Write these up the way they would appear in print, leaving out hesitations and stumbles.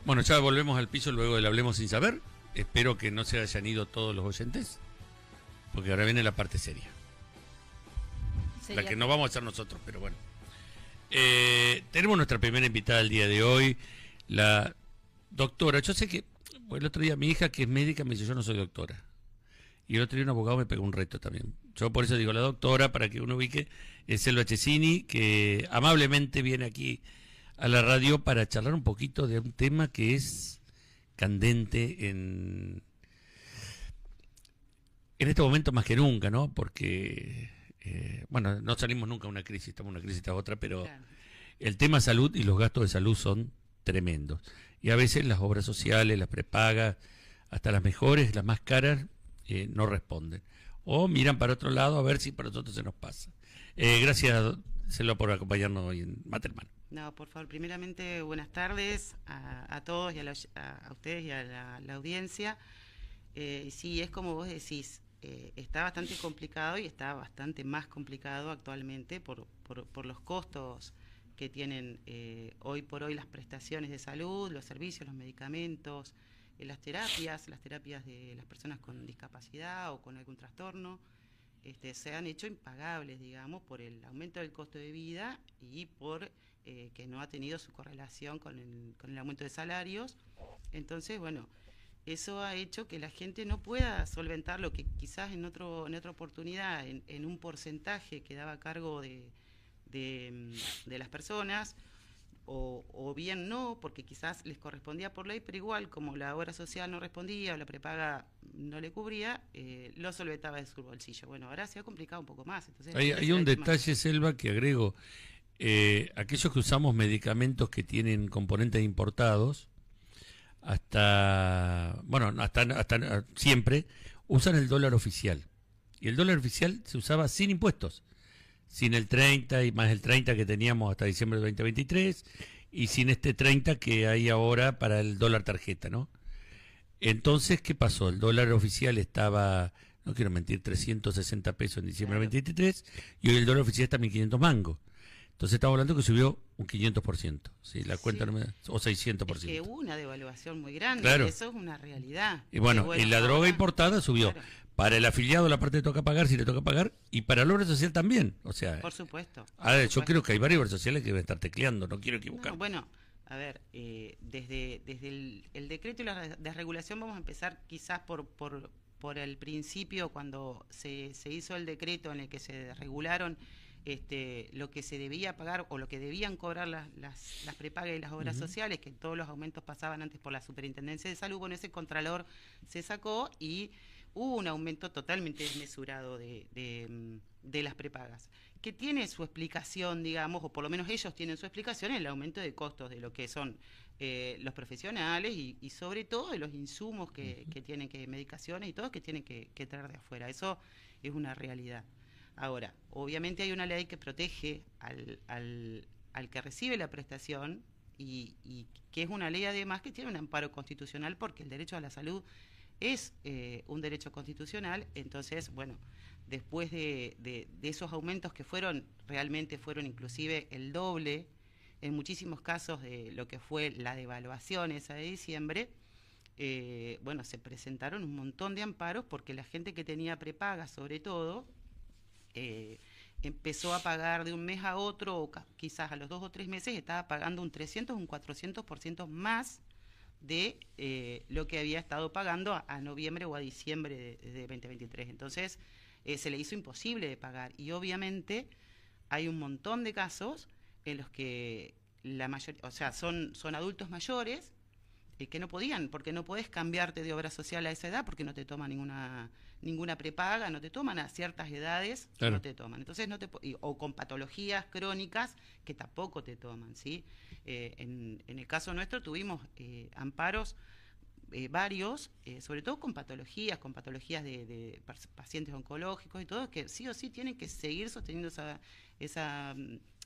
Bueno, ya volvemos al piso luego del Hablemos Sin Saber. Espero que no se hayan ido todos los oyentes, porque ahora viene la parte seria. La que no vamos a hacer nosotros, pero bueno. Tenemos nuestra primera invitada el día de hoy, la doctora. Yo sé que el otro día mi hija, que es médica, me dice: yo no soy doctora. Y el otro día un abogado me pegó un reto también. Yo por eso digo la doctora, para que uno ubique. Es Selva Chesini, que amablemente viene aquí a la radio para charlar un poquito de un tema que es candente en este momento más que nunca, ¿no? Porque, bueno, no salimos nunca de una crisis, estamos en una crisis tras otra, pero claro, el tema salud y los gastos de salud son tremendos. Y a veces las obras sociales, las prepagas, hasta las mejores, las más caras, no responden. O miran para otro lado a ver si para nosotros se nos pasa. Gracias, Selva, por acompañarnos hoy en Mate Hermano. No, por favor, primeramente buenas tardes a todos y a ustedes y a la audiencia. Sí, es como vos decís, está bastante complicado y está bastante más complicado actualmente por los costos que tienen hoy por hoy las prestaciones de salud, los servicios, los medicamentos, las terapias de las personas con discapacidad o con algún trastorno. Se han hecho impagables, digamos, por el aumento del costo de vida y por que no ha tenido su correlación con el aumento de salarios. Entonces, bueno, eso ha hecho que la gente no pueda solventar lo que quizás en otra oportunidad, en un porcentaje quedaba a cargo de las personas, o bien no, porque quizás les correspondía por ley, pero igual, como la obra social no respondía o la prepaga no le cubría, lo solventaba de su bolsillo. Bueno, ahora se ha complicado un poco más. Entonces, hay un detalle, Selva, que agrego. Aquellos que usamos medicamentos que tienen componentes importados, hasta siempre, usan el dólar oficial. Y el dólar oficial se usaba sin impuestos. Sin el 30 y más el 30 que teníamos hasta diciembre de 2023 y sin este 30 que hay ahora para el dólar tarjeta, ¿no? Entonces, ¿qué pasó? El dólar oficial estaba, no quiero mentir, 360 pesos en diciembre de 2023 y hoy el dólar oficial está en 1.500 mangos. Entonces estamos hablando que subió un 500%, ¿sí? La cuenta no me da, o 600%. Es que hubo una devaluación muy grande, claro. Eso es una realidad. Y bueno, y la droga importada subió. Claro. Para el afiliado la parte le toca pagar, si le toca pagar, y para la obra social también. O sea, por supuesto. Yo creo que hay varias obras sociales que deben estar tecleando, no quiero equivocar. No, bueno, a ver, desde el decreto y la desregulación vamos a empezar quizás por el principio, cuando se hizo el decreto en el que se regularon lo que se debía pagar o lo que debían cobrar las prepagas y las obras sociales, que todos los aumentos pasaban antes por la Superintendencia de Salud. Bueno, ese contralor se sacó y hubo un aumento totalmente desmesurado de las prepagas, que tiene su explicación, digamos, o por lo menos ellos tienen su explicación en el aumento de costos de lo que son los profesionales y sobre todo de los insumos que tienen, que medicaciones y todo, que tienen que traer de afuera. Eso es una realidad. Ahora, obviamente hay una ley que protege al que recibe la prestación y que es una ley además que tiene un amparo constitucional, porque el derecho a la salud es un derecho constitucional. Entonces, bueno, después de esos aumentos que realmente fueron inclusive el doble, en muchísimos casos de lo que fue la devaluación esa de diciembre, bueno, se presentaron un montón de amparos porque la gente que tenía prepaga, sobre todo, empezó a pagar de un mes a otro, o quizás a los 2 o 3 meses estaba pagando un 300 o un 400% más de lo que había estado pagando a noviembre o a diciembre de 2023. Entonces se le hizo imposible de pagar, y obviamente hay un montón de casos en los que la mayoría, o sea, son adultos mayores que no podían, porque no podés cambiarte de obra social a esa edad, porque no te toman ninguna prepaga, no te toman a ciertas edades, claro. No te toman. Entonces o con patologías crónicas que tampoco te toman, ¿sí? En el caso nuestro tuvimos amparos varios, sobre todo con patologías de pacientes oncológicos y todo, que sí o sí tienen que seguir sosteniendo esa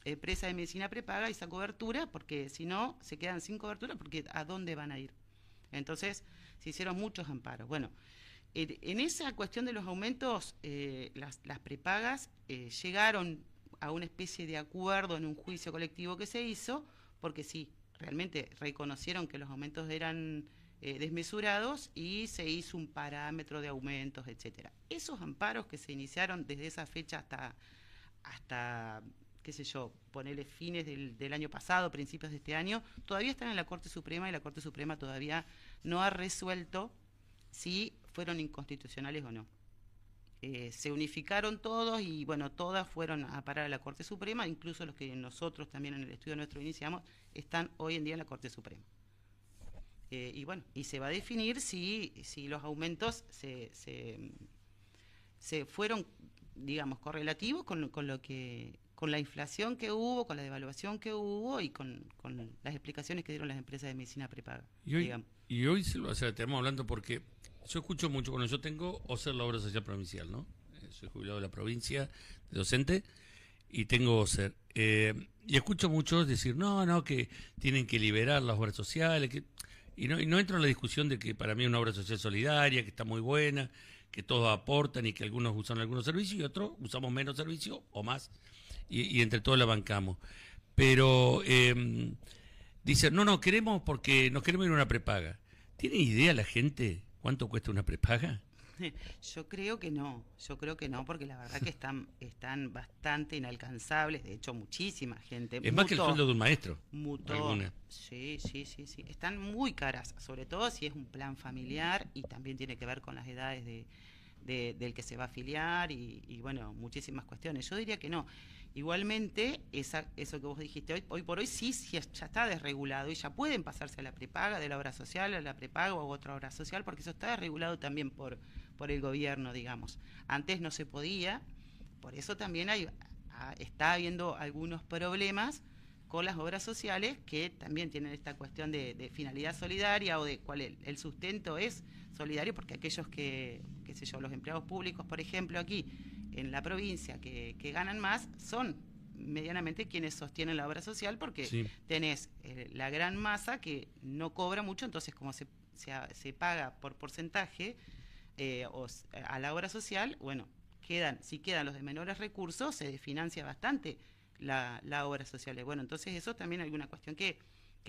empresa de medicina prepaga y esa cobertura, porque si no se quedan sin cobertura, porque ¿a dónde van a ir? Entonces se hicieron muchos amparos. Bueno, en esa cuestión de los aumentos, las prepagas llegaron a una especie de acuerdo en un juicio colectivo que se hizo, porque sí, realmente reconocieron que los aumentos eran desmesurados y se hizo un parámetro de aumentos, etcétera. Esos amparos que se iniciaron desde esa fecha hasta qué sé yo, ponerle fines del año pasado, principios de este año, todavía están en la Corte Suprema y la Corte Suprema todavía no ha resuelto si fueron inconstitucionales o no. Se unificaron todos y bueno, todas fueron a parar a la Corte Suprema, incluso los que nosotros también en el estudio nuestro iniciamos, están hoy en día en la Corte Suprema. Y bueno, y se va a definir si los aumentos se fueron, digamos, correlativos con la inflación que hubo, con la devaluación que hubo y con las explicaciones que dieron las empresas de medicina prepaga. Y hoy estamos hablando porque yo escucho mucho, bueno, yo tengo OSER, la obra social provincial, ¿no? Soy jubilado de la provincia, de docente, y tengo OSER. Y escucho muchos decir, no, que tienen que liberar las obras sociales, y no entro en la discusión de que para mí es una obra social solidaria, que está muy buena, que todos aportan y que algunos usan algunos servicios y otros usamos menos servicios o más, y entre todos la bancamos. Pero dicen, no, queremos porque nos queremos ir a una prepaga. ¿Tiene idea la gente cuánto cuesta una prepaga? Yo creo que no, porque la verdad que están bastante inalcanzables, de hecho muchísima gente. Es más que el sueldo de un maestro. Sí, están muy caras, sobre todo si es un plan familiar y también tiene que ver con las edades del que se va a afiliar y bueno, muchísimas cuestiones. Yo diría que no. Igualmente, eso que vos dijiste, hoy por hoy sí ya está desregulado y ya pueden pasarse a la prepaga, de la obra social a la prepaga o otra obra social, porque eso está desregulado también por el gobierno, digamos. Antes no se podía, por eso también está habiendo algunos problemas con las obras sociales que también tienen esta cuestión de finalidad solidaria o de cuál el sustento es solidario, porque aquellos qué sé yo, los empleados públicos, por ejemplo, aquí en la provincia que ganan más son medianamente quienes sostienen la obra social, porque sí, tenés la gran masa que no cobra mucho, entonces como se paga por porcentaje a la obra social, bueno, si quedan los de menores recursos, se desfinancia bastante la obra social. Bueno, entonces eso también es alguna cuestión que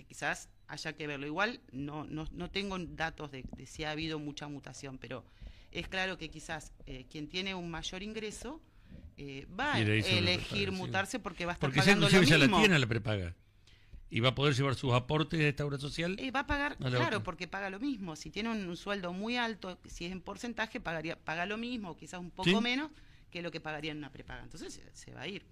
quizás haya que verlo. Igual no tengo datos de si ha habido mucha mutación, pero es claro que quizás quien tiene un mayor ingreso va a elegir mutarse porque va a estar pagando lo mismo. Porque ya la tiene la prepaga. Y va a poder llevar sus aportes de esta obra social. Va a pagar, claro, porque paga lo mismo. Si tiene un sueldo muy alto, si es en porcentaje, paga lo mismo, o quizás un poco menos que lo que pagaría en una prepaga. Entonces se va a ir.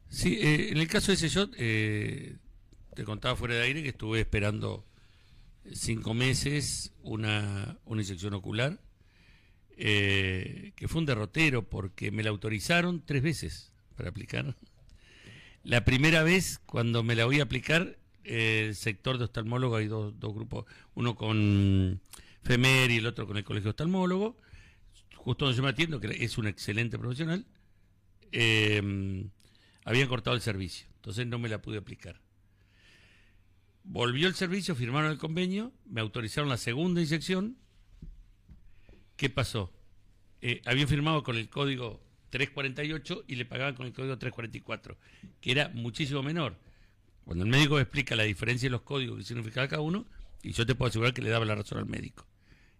Sí, en el caso ese yo te contaba fuera de aire que estuve esperando 5 meses una inyección ocular, que fue un derrotero porque me la autorizaron 3 veces para aplicar. La primera vez, cuando me la voy a aplicar, el sector de oftalmólogos, hay dos grupos, uno con FEMER y el otro con el colegio oftalmólogo, justo donde yo me atiendo, que es un excelente profesional, habían cortado el servicio, entonces no me la pude aplicar. Volvió el servicio, firmaron el convenio, me autorizaron la segunda inyección. ¿Qué pasó? Habían firmado con el código 348 y le pagaban con el código 344, que era muchísimo menor. Cuando el médico me explica la diferencia de los códigos que significaba cada uno, y yo te puedo asegurar que le daba la razón al médico.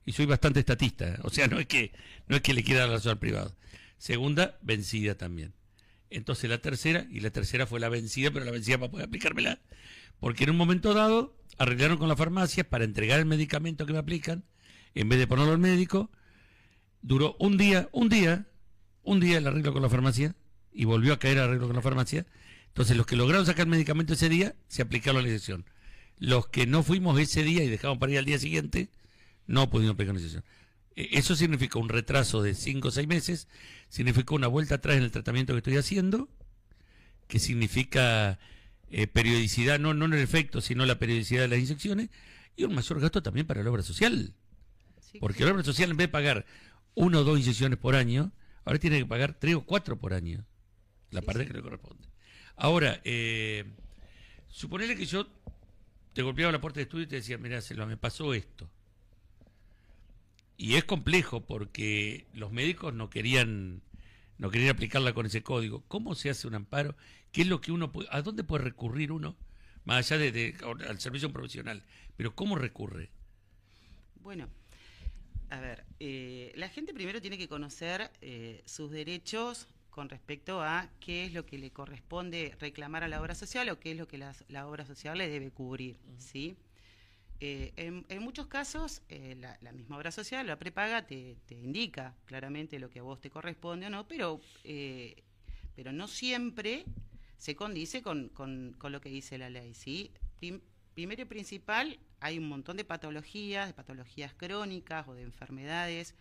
Y soy bastante estatista, o sea, no es que le quiera dar la razón al privado. Segunda, vencida también. Entonces la tercera fue la vencida, pero la vencida para poder aplicármela, porque en un momento dado arreglaron con la farmacia para entregar el medicamento que me aplican, en vez de ponerlo al médico. Duró un día el arreglo con la farmacia y volvió a caer el arreglo con la farmacia. Entonces los que lograron sacar el medicamento ese día se aplicaron la inyección. Los que no fuimos ese día y dejamos para ir al día siguiente no pudimos aplicar la inyección. Eso significó un retraso de 5 o 6 meses, significó una vuelta atrás en el tratamiento que estoy haciendo, que significa periodicidad, no en el efecto, sino la periodicidad de las inyecciones, y un mayor gasto también para la obra social. Sí, porque la obra social, en vez de pagar 1 o 2 inyecciones por año, ahora tiene que pagar 3 o 4 por año, la parte que le corresponde. Ahora, suponele que yo te golpeaba la puerta de estudio y te decía, mirá, Selva, me pasó esto. Y es complejo porque los médicos no querían aplicarla con ese código. ¿Cómo se hace un amparo? ¿Qué es lo que uno puede, a dónde puede recurrir uno Más allá al servicio profesional. Pero ¿cómo recurre? Bueno, a ver, la gente primero tiene que conocer sus derechos con respecto a qué es lo que le corresponde reclamar a la obra social o qué es lo que la obra social le debe cubrir, ¿sí? En muchos casos, la misma obra social, la prepaga, te indica claramente lo que a vos te corresponde o no, pero no siempre se condice con lo que dice la ley, ¿sí? Primero y principal, hay un montón de patologías crónicas o de enfermedades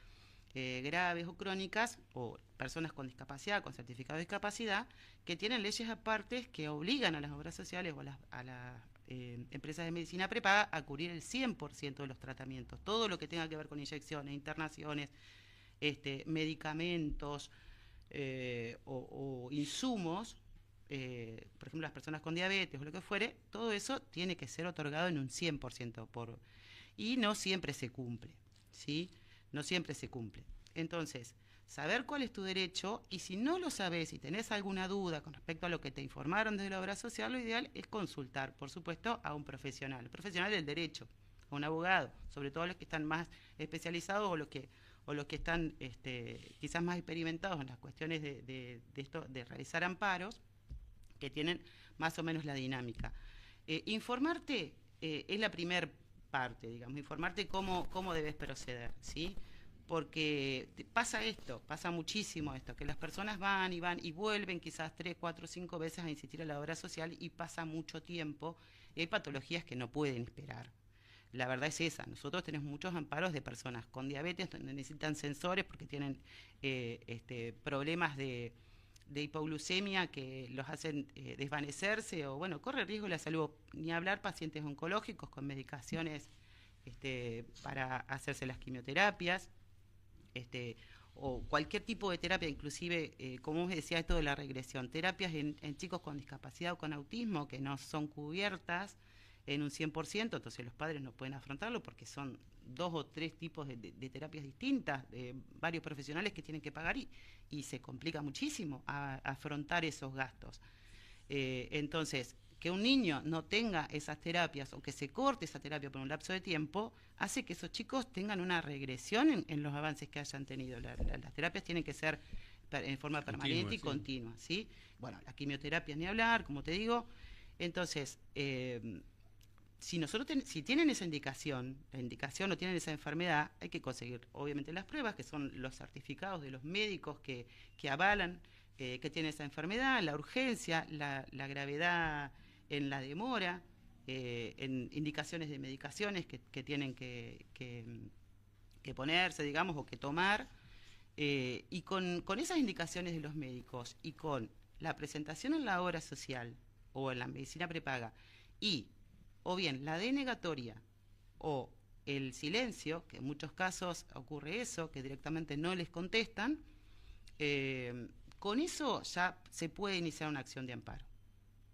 graves o crónicas, o personas con discapacidad, con certificado de discapacidad, que tienen leyes apartes que obligan a las obras sociales o a las empresas de medicina prepaga a cubrir el 100% de los tratamientos, todo lo que tenga que ver con inyecciones, internaciones, medicamentos o insumos, por ejemplo las personas con diabetes o lo que fuere, todo eso tiene que ser otorgado en un 100% y no siempre se cumple, ¿sí? No siempre se cumple. Entonces, saber cuál es tu derecho, y si no lo sabes y tenés alguna duda con respecto a lo que te informaron desde la obra social, lo ideal es consultar, por supuesto, a un profesional, del derecho, a un abogado, sobre todo los que están más especializados o los que están quizás más experimentados en las cuestiones de esto, de realizar amparos, que tienen más o menos la dinámica. Informarte es la primer parte, digamos, informarte cómo debes proceder, ¿sí? Porque pasa muchísimo esto, que las personas van y vuelven quizás 3, 4, 5 veces a insistir en la obra social y pasa mucho tiempo, y hay patologías que no pueden esperar. La verdad es esa, nosotros tenemos muchos amparos de personas con diabetes donde necesitan sensores porque tienen problemas de hipoglucemia que los hacen desvanecerse, o bueno, corre riesgo la salud, ni hablar pacientes oncológicos con medicaciones para hacerse las quimioterapias, o cualquier tipo de terapia, inclusive, como vos decía, esto de la regresión, terapias en chicos con discapacidad o con autismo que no son cubiertas en un 100%, entonces los padres no pueden afrontarlo porque son 2 o 3 tipos de terapias distintas, de varios profesionales que tienen que pagar y se complica muchísimo afrontar esos gastos. Entonces, que un niño no tenga esas terapias o que se corte esa terapia por un lapso de tiempo hace que esos chicos tengan una regresión en los avances que hayan tenido. Las terapias tienen que ser en forma permanente y continua, ¿sí? Bueno, la quimioterapia ni hablar, como te digo. Entonces, si tienen esa indicación, o tienen esa enfermedad, hay que conseguir obviamente las pruebas, que son los certificados de los médicos que avalan que tiene esa enfermedad, la urgencia, la gravedad en la demora, en indicaciones de medicaciones que tienen que ponerse, digamos, o que tomar, y con esas indicaciones de los médicos y con la presentación en la obra social o en la medicina prepaga y o bien la denegatoria o el silencio, que en muchos casos ocurre eso, que directamente no les contestan, con eso ya se puede iniciar una acción de amparo.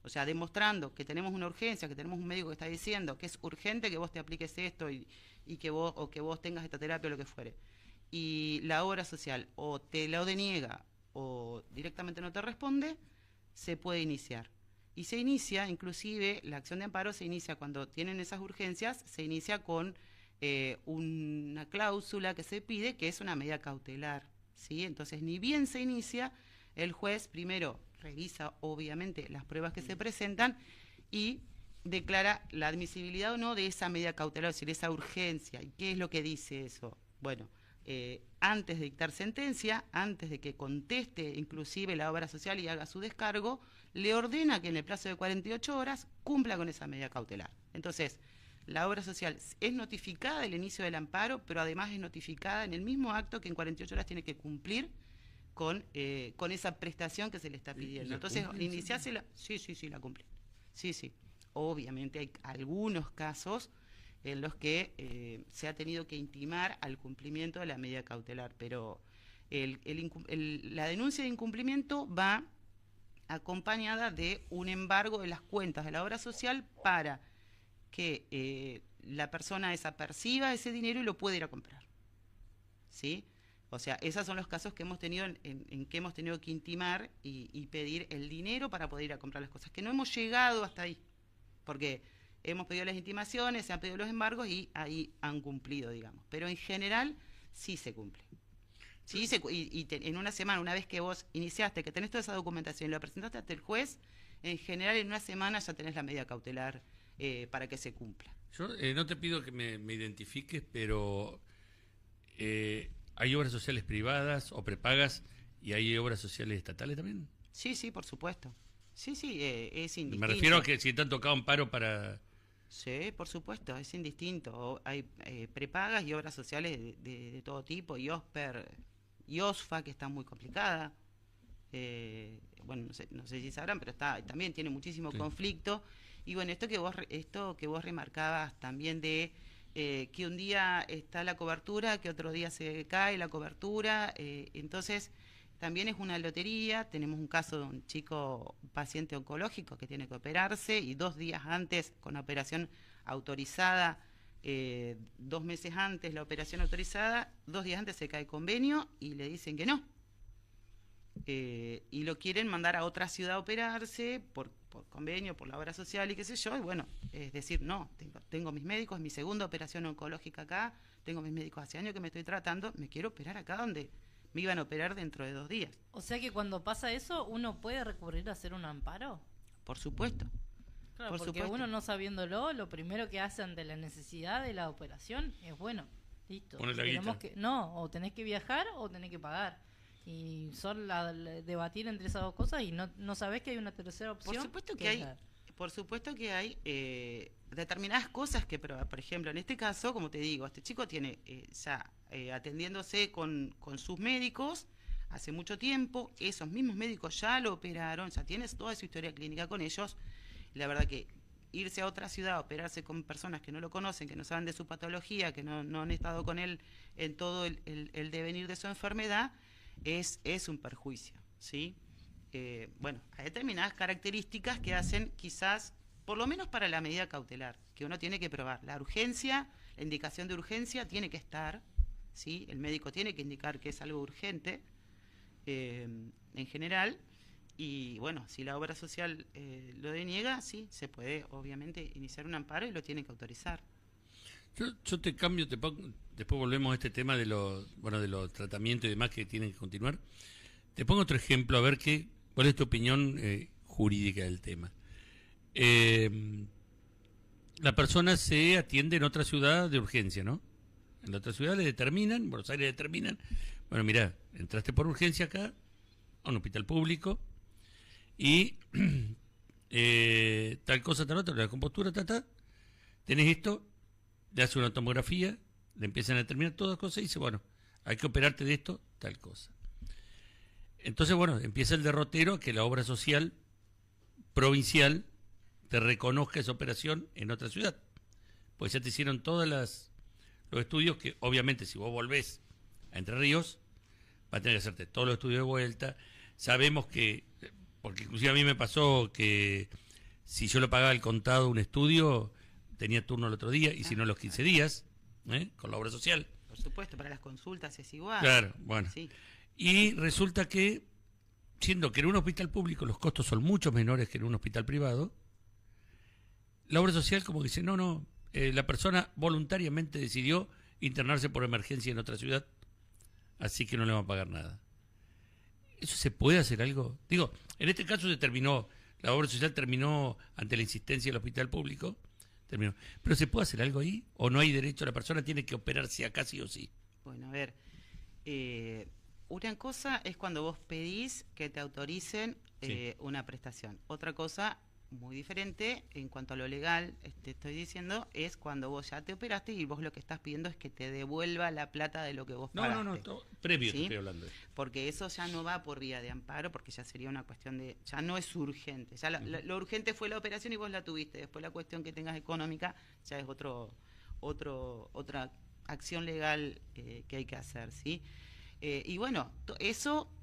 O sea, demostrando que tenemos una urgencia, que tenemos un médico que está diciendo que es urgente que vos te apliques esto y que vos tengas esta terapia o lo que fuere. Y la obra social o te lo deniega o directamente no te responde, se puede iniciar. Y se inicia, inclusive, la acción de amparo se inicia cuando tienen esas urgencias, se inicia con una cláusula que se pide, que es una medida cautelar, ¿sí? Entonces, ni bien se inicia, el juez primero revisa, obviamente, las pruebas que se presentan y declara la admisibilidad o no de esa medida cautelar, es decir, esa urgencia. ¿Y qué es lo que dice eso? Bueno, antes de dictar sentencia, antes de que conteste inclusive la obra social y haga su descargo, le ordena que en el plazo de 48 horas cumpla con esa medida cautelar. Entonces, la obra social es notificada del inicio del amparo, pero además es notificada en el mismo acto que en 48 horas tiene que cumplir con esa prestación que se le está pidiendo. Entonces, iniciársela, sí, la cumplen. Sí. Obviamente hay algunos casos en los que se ha tenido que intimar al cumplimiento de la medida cautelar, pero la denuncia de incumplimiento va acompañada de un embargo de las cuentas de la obra social para que la persona esa perciba ese dinero y lo pueda ir a comprar, ¿sí? O sea, esos son los casos que hemos tenido en que hemos tenido que intimar y pedir el dinero para poder ir a comprar las cosas, que no hemos llegado hasta ahí. porque hemos pedido las intimaciones, se han pedido los embargos y ahí han cumplido, digamos. Pero en general sí se cumple. Sí, en una semana, una vez que vos iniciaste, que tenés toda esa documentación y lo presentaste ante el juez, en general en una semana ya tenés la medida cautelar para que se cumpla. Yo no te pido que me identifiques, pero ¿hay obras sociales privadas o prepagas y hay obras sociales estatales también? Sí, sí, por supuesto. Sí, sí, es indistinto. Me refiero a que si te han tocado amparo para... Sí, por supuesto, es indistinto. Hay prepagas y obras sociales de todo tipo, y OSPER, y OSFA, que está muy complicada. Bueno, no sé si sabrán, pero también tiene muchísimo conflicto. Y bueno, esto que vos remarcabas también de que un día está la cobertura, que otro día se cae la cobertura, entonces también es una lotería. Tenemos un caso de un chico, un paciente oncológico que tiene que operarse y 2 días antes, con la operación autorizada, 2 meses antes la operación autorizada, 2 días antes se cae el convenio y le dicen que no. Y lo quieren mandar a otra ciudad a operarse por convenio, por la obra social y qué sé yo, y bueno, es decir, no, tengo mis médicos, es mi segunda operación oncológica acá, tengo mis médicos hace años que me estoy tratando, me quiero operar acá donde me iban a operar dentro de 2 días. O sea que cuando pasa eso, ¿uno puede recurrir a hacer un amparo? Por supuesto. Claro, por porque supuesto. uno no sabiéndolo, lo primero que hace ante la necesidad de la operación es, bueno, listo. Poner la guita. No, o tenés que viajar o tenés que pagar. Y son debatir entre esas dos cosas y no sabés que hay una tercera opción. Por supuesto que hay determinadas cosas que probar. Por ejemplo, en este caso, como te digo, este chico tiene ya atendiéndose con sus médicos hace mucho tiempo. Esos mismos médicos ya lo operaron, ya tienes toda su historia clínica con ellos. La verdad que irse a otra ciudad a operarse con personas que no lo conocen, que no saben de su patología, que no han estado con él en todo el devenir de su enfermedad, es un perjuicio, ¿sí? Bueno, hay determinadas características que hacen quizás, por lo menos para la medida cautelar, que uno tiene que probar. La urgencia, la indicación de urgencia tiene que estar, ¿sí? El médico tiene que indicar que es algo urgente, en general, y bueno, si la obra social lo deniega, sí, se puede obviamente iniciar un amparo y lo tienen que autorizar. Yo te cambio, después volvemos a este tema de los tratamientos y demás que tienen que continuar. Te pongo otro ejemplo, a ver cuál es tu opinión jurídica del tema. La persona se atiende en otra ciudad de urgencia, ¿no? En la otra ciudad le determinan, en Buenos Aires le determinan, bueno, mirá, entraste por urgencia acá, a un hospital público, y tal cosa, tal otra, la compostura, tenés esto, le hace una tomografía, le empiezan a determinar todas cosas y dice, bueno, hay que operarte de esto, tal cosa. Entonces, bueno, empieza el derrotero a que la obra social provincial te reconozca esa operación en otra ciudad. Pues ya te hicieron todos los estudios que, obviamente, si vos volvés a Entre Ríos, va a tener que hacerte todos los estudios de vuelta. Sabemos que, porque inclusive a mí me pasó que si yo lo pagaba el contado un estudio, tenía turno el otro día, y si no los 15 días, con la obra social. Por supuesto, para las consultas es igual. Claro, bueno. Sí. Y resulta que, siendo que en un hospital público los costos son mucho menores que en un hospital privado, la obra social como que dice, no, la persona voluntariamente decidió internarse por emergencia en otra ciudad, así que no le van a pagar nada. ¿Eso se puede hacer algo? Digo, en este caso la obra social terminó ante la insistencia del hospital público, terminó. ¿Pero se puede hacer algo ahí? ¿O no hay derecho? ¿La persona tiene que operarse acá sí o sí? Bueno, a ver, una cosa es cuando vos pedís que te autoricen una prestación. Otra cosa muy diferente en cuanto a lo legal, te estoy diciendo, es cuando vos ya te operaste y vos lo que estás pidiendo es que te devuelva la plata de lo que vos pagaste. No, previo ¿sí? Te estoy hablando. Porque eso ya no va por vía de amparo, porque ya sería una cuestión de, ya no es urgente. Ya lo urgente fue la operación y vos la tuviste. Después la cuestión que tengas económica ya es otra acción legal que hay que hacer, ¿sí? Y bueno, eso,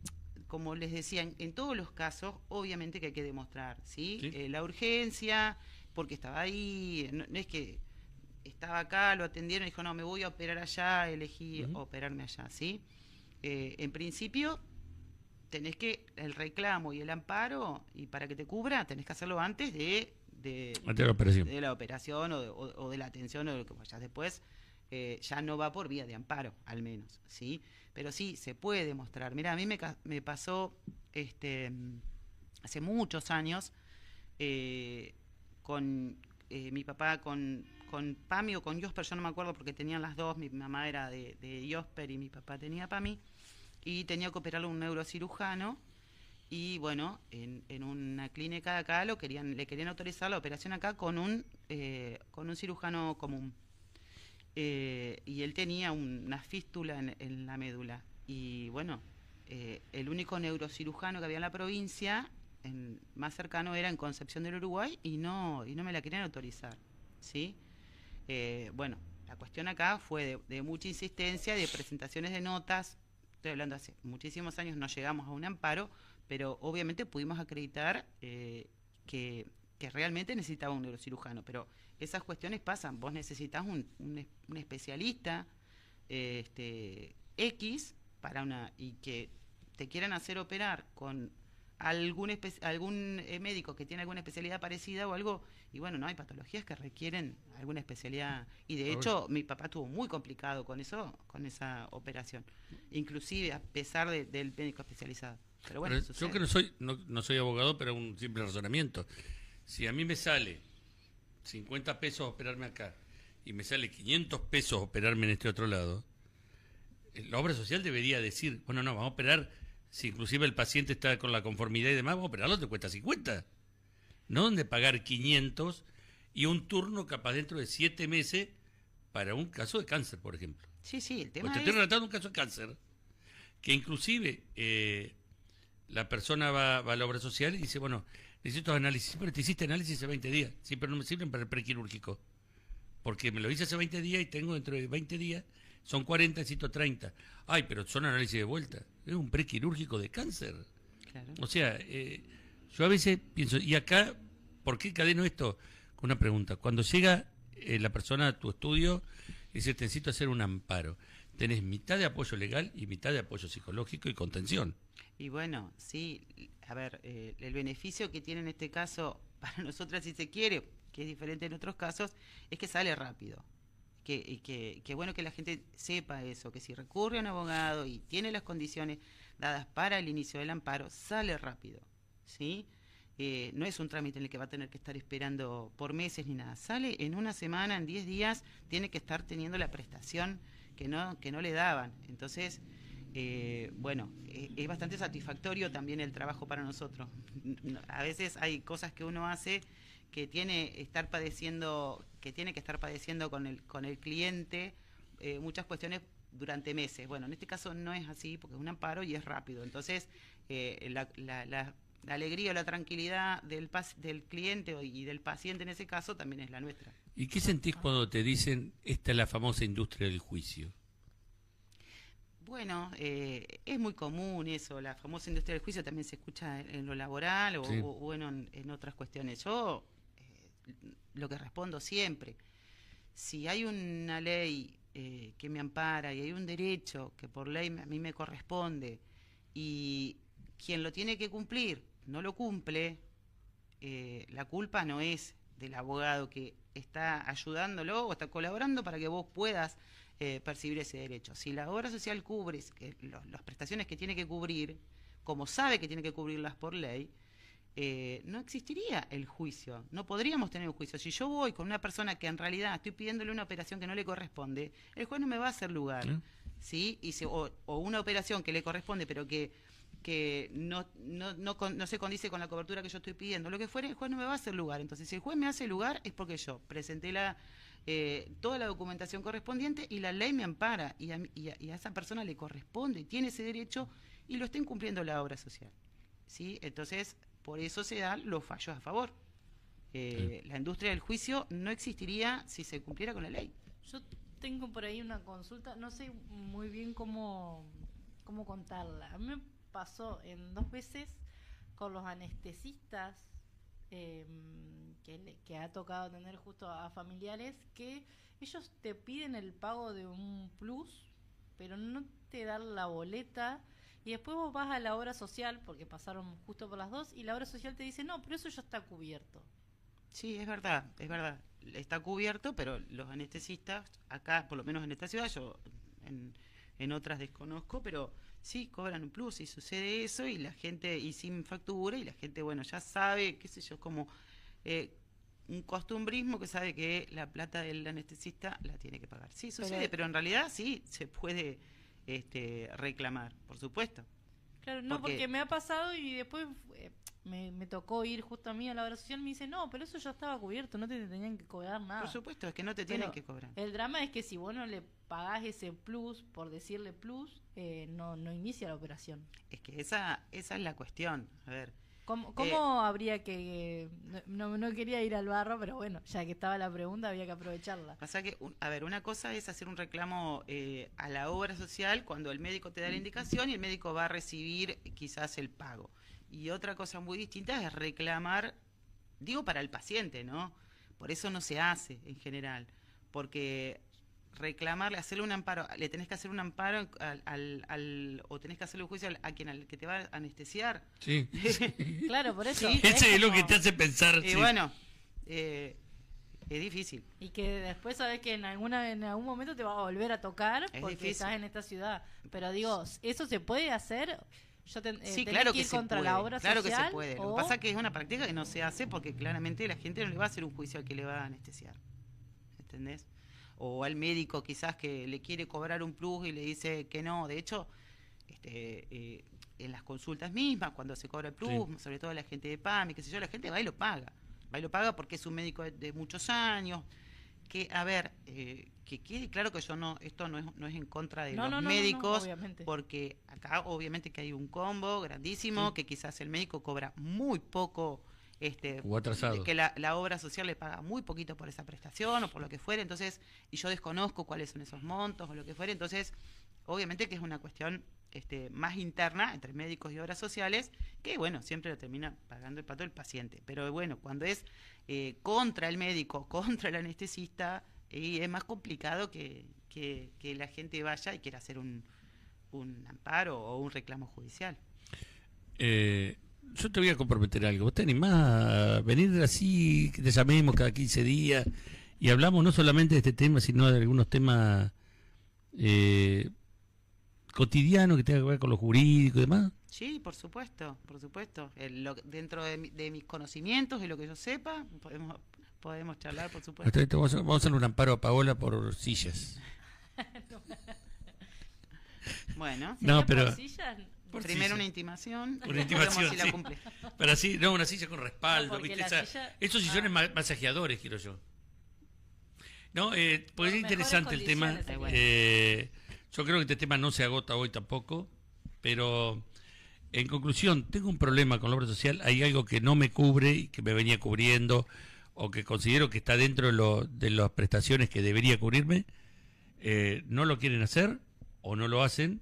como les decía, en todos los casos, obviamente que hay que demostrar, ¿sí? La urgencia, porque estaba ahí, no es que estaba acá, lo atendieron y dijo, no, me voy a operar allá, elegí operarme allá, ¿sí? En principio, tenés que, el reclamo y el amparo, y para que te cubra, tenés que hacerlo antes de de la operación, o de la atención o de lo que vayas después, ya no va por vía de amparo, al menos, ¿sí? Pero sí, se puede demostrar. Mira, a mí me pasó hace muchos años con mi papá, con PAMI o con Josper, yo no me acuerdo porque tenían las dos, mi mamá era de Josper y mi papá tenía PAMI, y tenía que operarlo un neurocirujano, y bueno, en una clínica de acá le querían autorizar la operación acá con un cirujano común. Y él tenía una fístula en la médula. Y bueno, el único neurocirujano que había en la provincia, más cercano, era en Concepción del Uruguay, y no me la querían autorizar, ¿sí? Bueno, la cuestión acá fue de mucha insistencia, de presentaciones de notas. Estoy hablando hace muchísimos años, no llegamos a un amparo, pero obviamente pudimos acreditar que realmente necesitaba un neurocirujano. Pero esas cuestiones pasan. Vos necesitas un especialista X y que te quieran hacer operar con algún médico que tiene alguna especialidad parecida o algo, y bueno, no hay patologías que requieren alguna especialidad, y de hecho mi papá estuvo muy complicado con esa operación, inclusive a pesar del médico especializado. Pero bueno, yo que no soy abogado, pero un simple razonamiento. Si a mí me sale 50 pesos operarme acá y me sale 500 pesos operarme en este otro lado, la obra social debería decir, bueno, no, vamos a operar, si inclusive el paciente está con la conformidad y demás, vamos a operarlo, te cuesta 50. No donde pagar 500 y un turno capaz dentro de 7 meses para un caso de cáncer, por ejemplo. Sí, el tema Pues te estoy relatando un caso de cáncer, que inclusive la persona va a la obra social y dice, bueno, necesito análisis, pero te hiciste análisis hace 20 días, sí, pero no me sirven para el prequirúrgico, porque me lo hice hace 20 días y tengo dentro de 20 días, son 40, necesito 30. Ay, pero son análisis de vuelta, es un prequirúrgico de cáncer. Claro. O sea, yo a veces pienso, ¿y acá por qué cadeno esto? Con una pregunta, cuando llega la persona a tu estudio y dice, te necesito hacer un amparo, tenés mitad de apoyo legal y mitad de apoyo psicológico y contención. Y bueno, sí, a ver, el beneficio que tiene en este caso, para nosotras si se quiere, que es diferente en otros casos, es que sale rápido. Que bueno que la gente sepa eso, que si recurre a un abogado y tiene las condiciones dadas para el inicio del amparo, sale rápido, ¿sí? No es un trámite en el que va a tener que estar esperando por meses ni nada. Sale en una semana, en 10 días, tiene que estar teniendo la prestación que no le daban. Entonces, bueno, es bastante satisfactorio también el trabajo para nosotros. A veces hay cosas que uno hace que tiene que estar padeciendo con el cliente, muchas cuestiones durante meses. Bueno, en este caso no es así porque es un amparo y es rápido. Entonces, la alegría o la tranquilidad del cliente y del paciente en ese caso también es la nuestra. ¿Y qué sentís cuando te dicen esta es la famosa industria del juicio? Bueno, es muy común eso, la famosa industria del juicio también se escucha en lo laboral o, sí, o bueno, en otras cuestiones. Yo lo que respondo siempre, si hay una ley que me ampara y hay un derecho que por ley a mí me corresponde y quien lo tiene que cumplir no lo cumple, la culpa no es del abogado que está ayudándolo o está colaborando para que vos puedas percibir ese derecho. Si la obra social cubre las prestaciones que tiene que cubrir, como sabe que tiene que cubrirlas por ley, no existiría el juicio, no podríamos tener un juicio. Si yo voy con una persona que en realidad estoy pidiéndole una operación que no le corresponde, el juez no me va a hacer lugar, ¿sí? O una operación que le corresponde pero que no se condice con la cobertura que yo estoy pidiendo, lo que fuere, el juez no me va a hacer lugar. Entonces, si el juez me hace lugar es porque yo presenté toda la documentación correspondiente y la ley me ampara y a esa persona le corresponde, tiene ese derecho y lo está incumpliendo la obra social, ¿sí? Entonces, por eso se dan los fallos a favor. La industria del juicio no existiría si se cumpliera con la ley. Yo tengo por ahí una consulta, no sé muy bien cómo contarla. A mí me pasó en 2 veces con los anestesistas que ha tocado tener justo a familiares, que ellos te piden el pago de un plus, pero no te dan la boleta, y después vos vas a la obra social, porque pasaron justo por las dos, y la obra social te dice, no, pero eso ya está cubierto. Sí, es verdad, es verdad. Está cubierto, pero los anestesistas, acá, por lo menos en esta ciudad, yo en otras desconozco, pero sí cobran un plus y sucede eso y la gente, y sin factura, y la gente, bueno, ya sabe, qué sé yo, es como un costumbrismo que sabe que la plata del anestesista la tiene que pagar. Sí, sucede, pero en realidad sí se puede reclamar, por supuesto. Claro, no, porque me ha pasado y después me tocó ir justo a mí a la obra social y me dice, no, pero eso ya estaba cubierto, no te tenían que cobrar nada. Por supuesto, es que no te tienen que cobrar. El drama es que si vos no le pagás ese plus, por decirle plus, no inicia la operación. Es que esa es la cuestión. A ver, ¿Cómo habría que...? No quería ir al barro, pero bueno, ya que estaba la pregunta había que aprovecharla. Pasa que, a ver, una cosa es hacer un reclamo a la obra social cuando el médico te da la indicación y el médico va a recibir quizás el pago. Y otra cosa muy distinta es reclamar, digo para el paciente, ¿no? Por eso no se hace en general, porque reclamarle, hacerle un amparo, le tenés que hacer un amparo o tenés que hacerle un juicio al que te va a anestesiar. Sí. Claro, por eso. Sí, ese es lo que te hace pensar. Y bueno, es difícil. Y que después sabes que en algún momento te va a volver a tocar porque difícil. Estás en esta ciudad. Pero digo, ¿eso se puede hacer? Sí, claro que se contra puede. La obra claro social, que se puede. Lo que pasa es que es una práctica que no se hace porque claramente la gente no le va a hacer un juicio al que le va a anestesiar. ¿Entendés? O al médico quizás que le quiere cobrar un plus y le dice que no. De hecho, en las consultas mismas, cuando se cobra el plus, sí, sobre todo la gente de PAMI, qué sé yo, la gente va y lo paga. Va y lo paga porque es un médico de muchos años. Que, a ver, que quede claro que esto no es en contra de los médicos, porque acá obviamente que hay un combo grandísimo, sí, que quizás el médico cobra muy poco, o atrasado, que la obra social le paga muy poquito por esa prestación o por lo que fuere, entonces, y yo desconozco cuáles son esos montos o lo que fuere, entonces, obviamente que es una cuestión más interna entre médicos y obras sociales, que bueno, siempre lo termina pagando el pato el paciente, pero bueno, cuando es contra el médico, contra el anestesista, y es más complicado que la gente vaya y quiera hacer un amparo o un reclamo judicial. Yo te voy a comprometer algo. ¿Vos te animás a venir así, que te llamemos cada 15 días y hablamos no solamente de este tema, sino de algunos temas cotidianos que tengan que ver con lo jurídico y demás? Sí, por supuesto, por supuesto. Dentro de mis conocimientos y lo que yo sepa, podemos charlar, por supuesto. Vamos a hacer un amparo a Paola por sillas. Bueno. No, pero... ¿Por sillas? Por primero una intimación. Una intimación, si la cumple. Pero así, no, una silla con respaldo, no, ¿viste? Esos sillones masajeadores, quiero yo. No, porque es interesante el tema. Yo creo que este tema no se agota hoy tampoco, pero en conclusión, tengo un problema con la obra social, hay algo que no me cubre y que me venía cubriendo, o que considero que está dentro de las prestaciones que debería cubrirme, no lo quieren hacer o no lo hacen.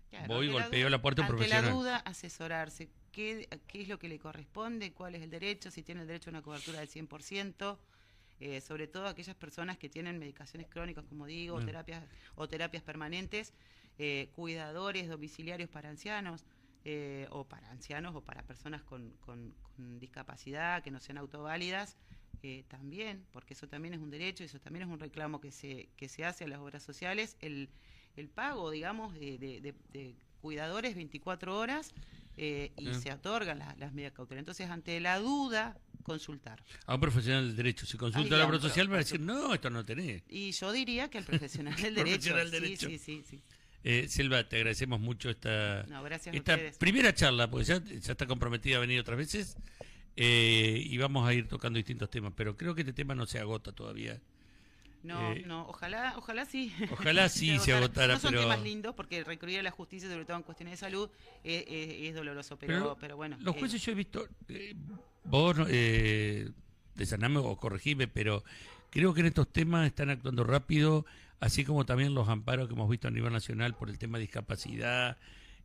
Claro, voy, golpeo la puerta profesional. Ante la duda, asesorarse. ¿Qué es lo que le corresponde? ¿Cuál es el derecho? Si tiene el derecho a una cobertura del 100%. Sobre todo aquellas personas que tienen medicaciones crónicas, como digo, terapias permanentes, cuidadores domiciliarios para ancianos, o para personas con discapacidad, que no sean autoválidas, también, porque eso también es un derecho, eso también es un reclamo que se hace a las obras sociales, el pago, digamos, de cuidadores 24 horas, y se otorgan las medidas cautelares. Entonces, ante la duda, consultar. A un profesional del derecho. Si consulta a la obra social, va a decir, no, esto no tenés. Y yo diría que al profesional del derecho. Sí. Selva, te agradecemos mucho esta ustedes. Primera charla, porque ya está comprometida a venir otras veces, y vamos a ir tocando distintos temas, pero creo que este tema no se agota todavía. No, ojalá sí. Ojalá sí se agotara, no son pero... temas lindos, porque recurrir a la justicia, sobre todo en cuestiones de salud, es doloroso, pero bueno. Los jueces yo he visto, vos desaname o corregime, pero creo que en estos temas están actuando rápido, así como también los amparos que hemos visto a nivel nacional por el tema de discapacidad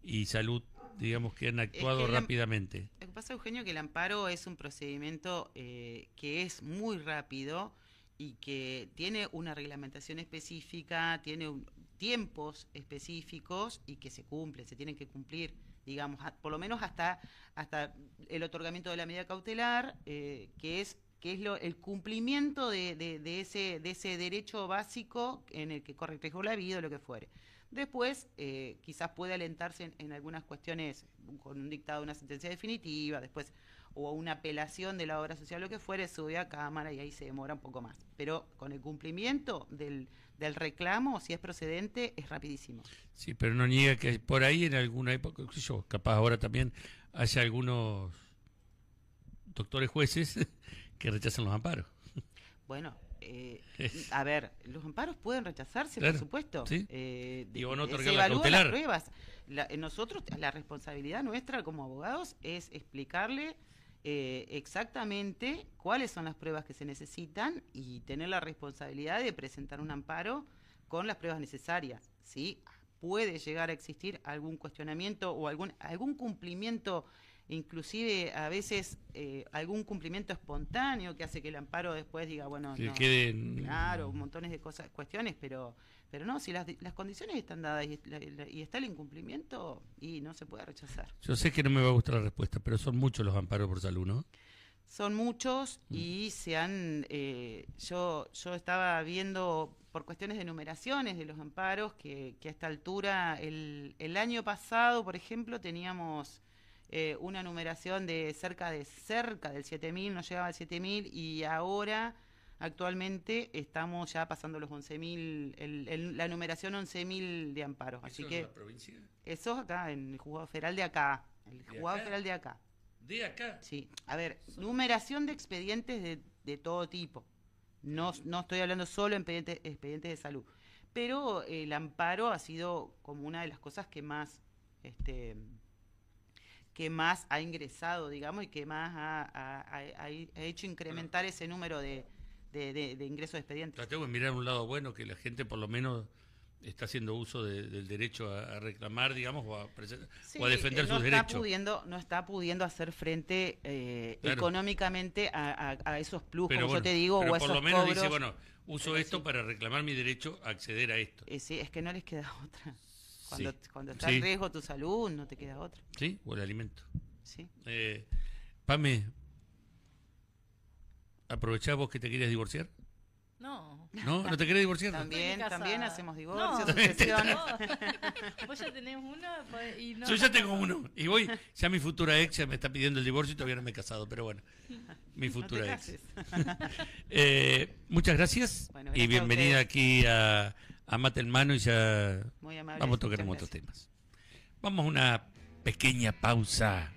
y salud, digamos que han actuado rápidamente. Lo que pasa, Eugenio, que el amparo es un procedimiento que es muy rápido y que tiene una reglamentación específica, tiene tiempos específicos y que se tienen que cumplir, digamos, por lo menos hasta el otorgamiento de la medida cautelar, que que es el cumplimiento de ese derecho básico en el que corre riesgo la vida o lo que fuere. Después, quizás puede alentarse en algunas cuestiones con un dictado de una sentencia definitiva, después o una apelación de la obra social, lo que fuere, sube a Cámara y ahí se demora un poco más. Pero con el cumplimiento del reclamo, si es procedente, es rapidísimo. Sí, pero no niega que por ahí en alguna época, qué sé yo, capaz ahora también haya algunos doctores jueces que rechazan los amparos. Bueno, a ver, los amparos pueden rechazarse, claro, por supuesto. ¿sí? Y van a otorgar se la evalúan cautelar. las pruebas. Nosotros, la responsabilidad nuestra como abogados es explicarle exactamente cuáles son las pruebas que se necesitan y tener la responsabilidad de presentar un amparo con las pruebas necesarias. ¿Sí? Puede llegar a existir algún cuestionamiento o algún cumplimiento, inclusive a veces algún cumplimiento espontáneo que hace que el amparo después diga, bueno, que no, queden... claro, montones de cuestiones, pero no, si las condiciones están dadas y está el incumplimiento, y no se puede rechazar. Yo sé que no me va a gustar la respuesta, pero son muchos los amparos por salud, ¿no? Son muchos y se han... yo estaba viendo por cuestiones de numeraciones de los amparos que a esta altura, el año pasado, por ejemplo, teníamos una numeración de cerca del 7.000, no llegaba al 7.000, y ahora, actualmente, estamos ya pasando los 11.000, la numeración 11.000 de amparos. ¿Eso Así en que la provincia? eso es acá, en el juzgado federal de acá. El juzgado federal de acá. ¿De acá? Sí, a ver, numeración de expedientes de todo tipo. No estoy hablando solo de expedientes de salud. Pero el amparo ha sido como una de las cosas que más ha ingresado, digamos, y que más ha hecho incrementar ese número de ingresos de expedientes. Tratemos de mirar un lado bueno, que la gente por lo menos está haciendo uso del derecho a reclamar, digamos, o a defender sus derechos. No está pudiendo hacer frente claro, económicamente a esos plus, pero como bueno, yo te digo, pero o a por esos lo menos cobros. dice, bueno, uso pero esto sí, para reclamar mi derecho a acceder a esto. sí, es que no les queda otra. Cuando está sí, en riesgo tu salud, no te queda otra. Sí, o el alimento. Sí. Pame, ¿aprovechás vos que te querías divorciar? No. ¿No? ¿No te querés divorciar? También hacemos divorcios, No. sucesiones. Vos ya tenés uno y no. Yo ya tengo uno. Y ya mi futura ex ya me está pidiendo el divorcio y todavía no me he casado, pero bueno, mi futura No te ex. Muchas gracias, Bueno, y bienvenida aquí a Mate en Mano, y ya Muy amable. vamos a tocar en otros temas. Vamos a una pequeña pausa.